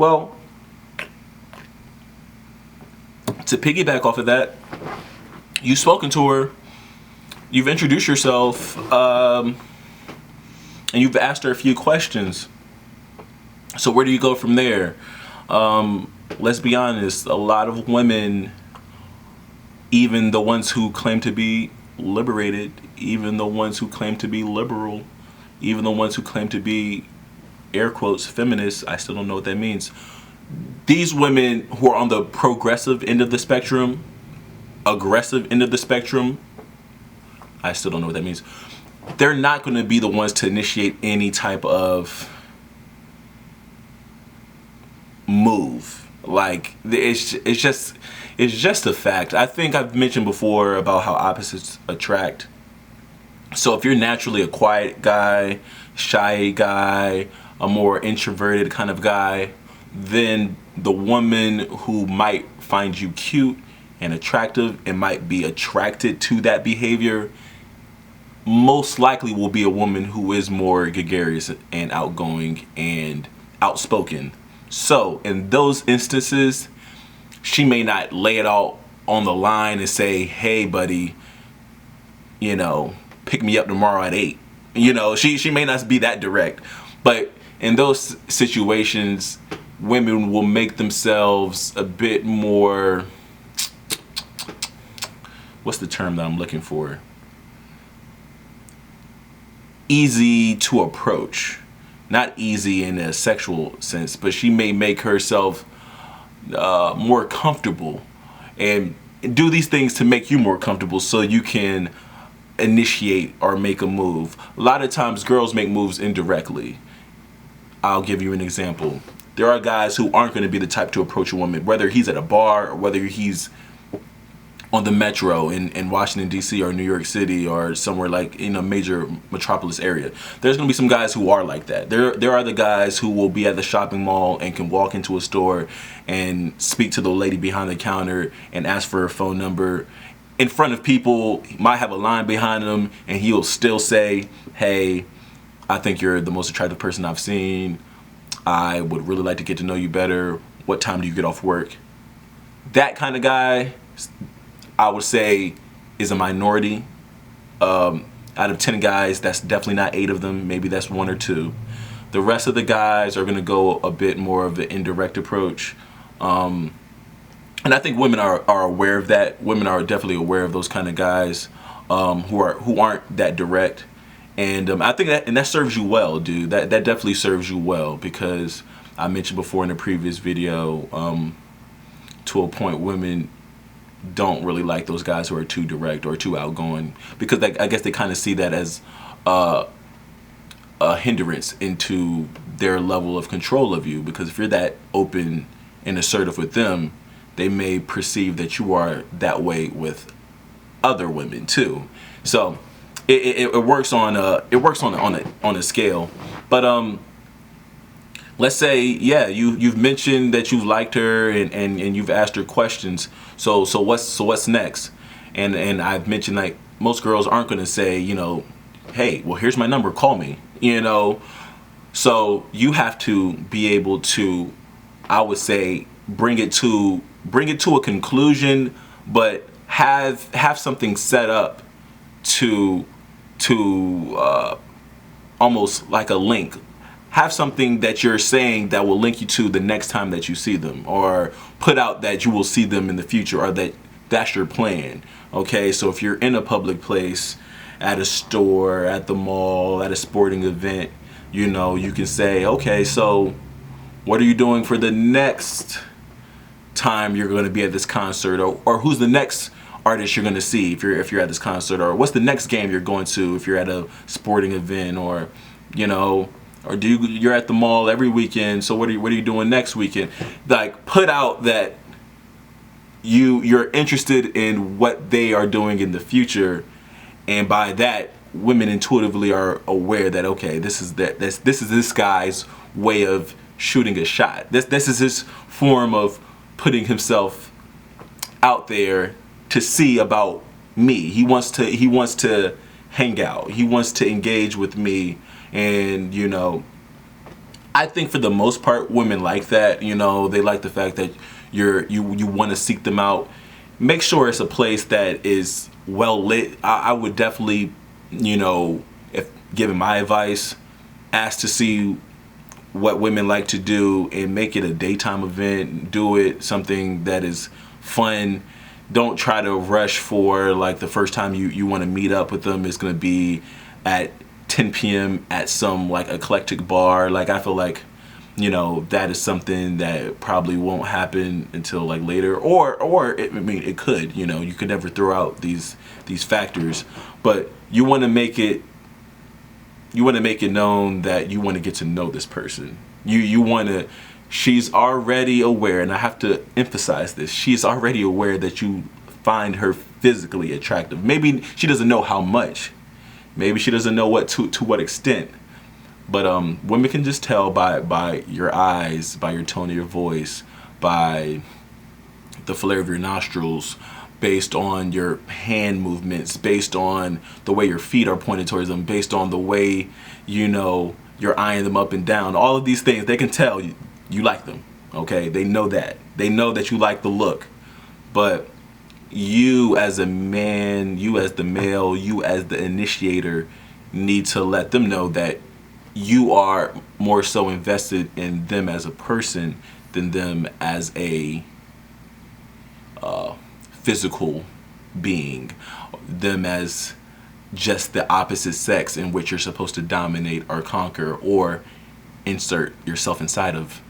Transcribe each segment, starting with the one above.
Well, to piggyback off of that, you've spoken to her, you've introduced yourself, and you've asked her a few questions. So where do you go from there? Let's be honest, a lot of women, even the ones who claim to be liberated, even the ones who claim to be liberal, even the ones who claim to be, air quotes, feminists, I still don't know what that means. These women who are on the progressive end of the spectrum, aggressive end of the spectrum, I still don't know what that means. They're not going to be the ones to initiate any type of move. Like, it's just a fact. I think I've mentioned before about how opposites attract. So if you're naturally a quiet guy, shy guy, a more introverted kind of guy, then the woman who might find you cute and attractive and might be attracted to that behavior most likely will be a woman who is more gregarious and outgoing and outspoken. So in those instances, she may not lay it out on the line and say, hey buddy, you know, pick me up tomorrow at 8. You know, she may not be that direct. But in those situations, women will make themselves a bit more, what's the term that I'm looking for? Easy to approach. Not easy in a sexual sense, but she may make herself more comfortable and do these things to make you more comfortable so you can initiate or make a move. A lot of times girls make moves indirectly. I'll give you an example. There are guys who aren't going to be the type to approach a woman, whether he's at a bar or whether he's on the metro in Washington, D.C. or New York City or somewhere like in a major metropolis area. There's going to be some guys who are like that. There are the guys who will be at the shopping mall and can walk into a store and speak to the lady behind the counter and ask for her phone number. In front of people, he might have a line behind him and he'll still say, hey, I think you're the most attractive person I've seen. I would really like to get to know you better. What time do you get off work? That kind of guy, I would say, is a minority. Out of 10 guys, that's definitely not 8 of them. Maybe that's 1 or 2. The rest of the guys are going to go a bit more of the indirect approach. And I think women are aware of that. Women are definitely aware of those kind of guys who aren't that direct. And I think that serves you well, dude. That definitely serves you well, because I mentioned before in a previous video, to a point, women don't really like those guys who are too direct or too outgoing, because I guess they kind of see that as a hindrance into their level of control of you. Because if you're that open and assertive with them, they may perceive that you are that way with other women too. So it works on a scale. But let's say, yeah, you've mentioned that you've liked her and you've asked her questions. So what's next? And I've mentioned, like, most girls aren't going to say, you know, hey, well, here's my number, call me, you know. So you have to be able to, I would say, bring it to a conclusion, but have something set up to almost like a link. Have something that you're saying that will link you to the next time that you see them, or put out that you will see them in the future, or that's your plan. Okay, so if you're in a public place, at a store, at the mall, at a sporting event, you know, you can say, okay, so what are you doing for the next time you're going to be at this concert, or who's the next artist you're going to see if you're at this concert, or what's the next game you're going to if you're at a sporting event, or, you know, or you're at the mall every weekend, so what are you doing next weekend? Like, put out that you're interested in what they are doing in the future, and by that, women intuitively are aware that, okay, this is this guy's way of shooting a shot. This is his form of putting himself out there to see about me. He wants to hang out. He wants to engage with me, and, you know, I think for the most part, women like that. You know, they like the fact that you want to seek them out. Make sure it's a place that is well lit. I would definitely, you know, if giving my advice, ask to see what women like to do and make it a daytime event. Do it something that is fun. Don't try to rush for like the first time you want to meet up with them is going to be at 10 p.m. at some like eclectic bar. Like, I feel like, you know, that is something that probably won't happen until like later, or I mean, it could. You know, you could never throw out these factors, but you want to make it known that you want to get to know this person. You want to. She's already aware, and I have to emphasize this. She's already aware that you find her physically attractive. Maybe she doesn't know how much. Maybe she doesn't know what to what extent. But women can just tell by your eyes, by your tone of your voice, by the flare of your nostrils, based on your hand movements, based on the way your feet are pointed towards them, based on the way, you know, you're eyeing them up and down. All of these things, they can tell you like them. Okay, they know that. They know that you like the look. But you as a man, you as the male, you as the initiator, need to let them know that you are more so invested in them as a person than them as a physical being, them as just the opposite sex in which you're supposed to dominate or conquer or insert yourself inside of.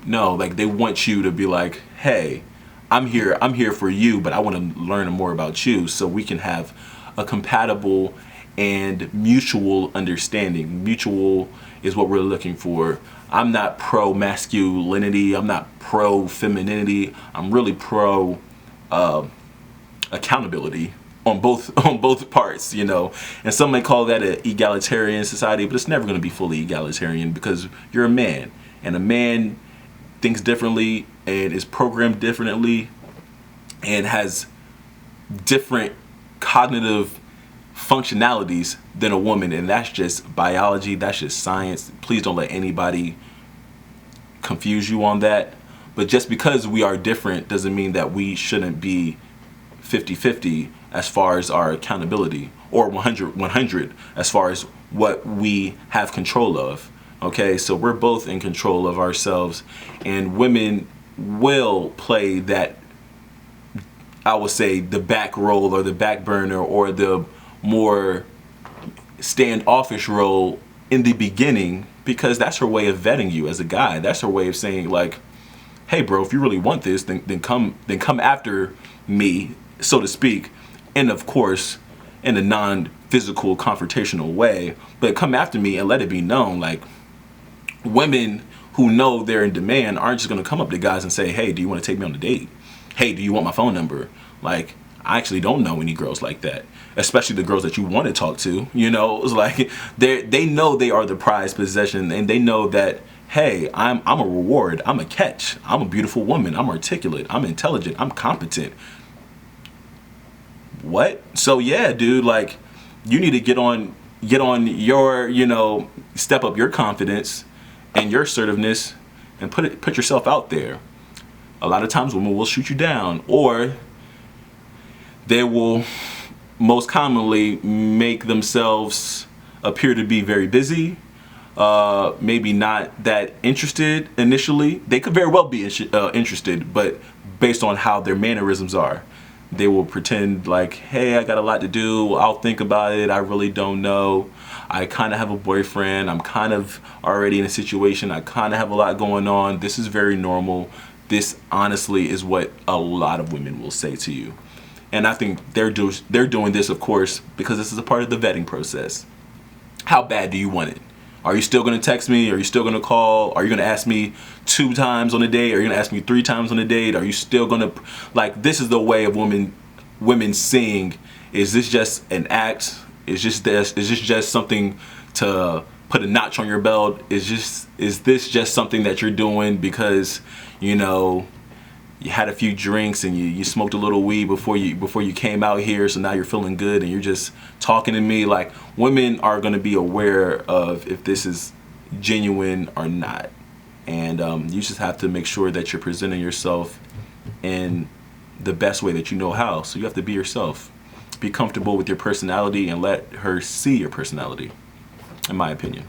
No, like, they want you to be like, hey, I'm here for you, but I want to learn more about you so we can have a compatible and mutual understanding. Mutual is what we're looking for. I'm not pro masculinity. I'm not pro femininity. I'm really pro accountability on both parts, you know. And some may call that an egalitarian society, but it's never going to be fully egalitarian because you're a man, and a man thinks differently and is programmed differently and has different cognitive functionalities than a woman, and that's just biology, that's just science. Please don't let anybody confuse you on that. But just because we are different doesn't mean that we shouldn't be 50-50 as far as our accountability, or 100-100 as far as what we have control of. Okay, so we're both in control of ourselves, and women will play that, I would say, the back role or the back burner or the more standoffish role in the beginning, because that's her way of vetting you as a guy. That's her way of saying, like, hey bro, if you really want this, then come after me, so to speak. And of course, in a non-physical confrontational way, but come after me and let it be known. Like, women who know they're in demand aren't just going to come up to guys and say, hey, do you want to take me on a date? Hey, do you want my phone number? Like, I actually don't know any girls like that, especially the girls that you want to talk to. You know, it's like they know they are the prized possession, and they know that, hey, I'm a reward, I'm a catch, I'm a beautiful woman, I'm articulate, I'm intelligent, I'm competent. What? So yeah, dude, like, you need to get on your, you know, step up your confidence and your assertiveness and put yourself out there. A lot of times women will shoot you down, or they will most commonly make themselves appear to be very busy, maybe not that interested initially. They could very well be interested, but based on how their mannerisms are, they will pretend like, hey, I got a lot to do, I'll think about it, I really don't know, I kind of have a boyfriend, I'm kind of already in a situation, I kind of have a lot going on, this is very normal. This honestly is what a lot of women will say to you. And I think they're doing this, of course, because this is a part of the vetting process. How bad do you want it? Are you still going to text me? Are you still going to call? Are you going to ask me 2 times on a date? Are you going to ask me 3 times on a date? Are you still going to, like, this is the way of women seeing, is this just an act? Is this just something to put a notch on your belt? Is this just something that you're doing because, you know, you had a few drinks and you smoked a little weed before you came out here, so now you're feeling good and you're just talking to me? Like, women are going to be aware of if this is genuine or not. And you just have to make sure that you're presenting yourself in the best way that you know how. So you have to be yourself. Be comfortable with your personality and let her see your personality, in my opinion.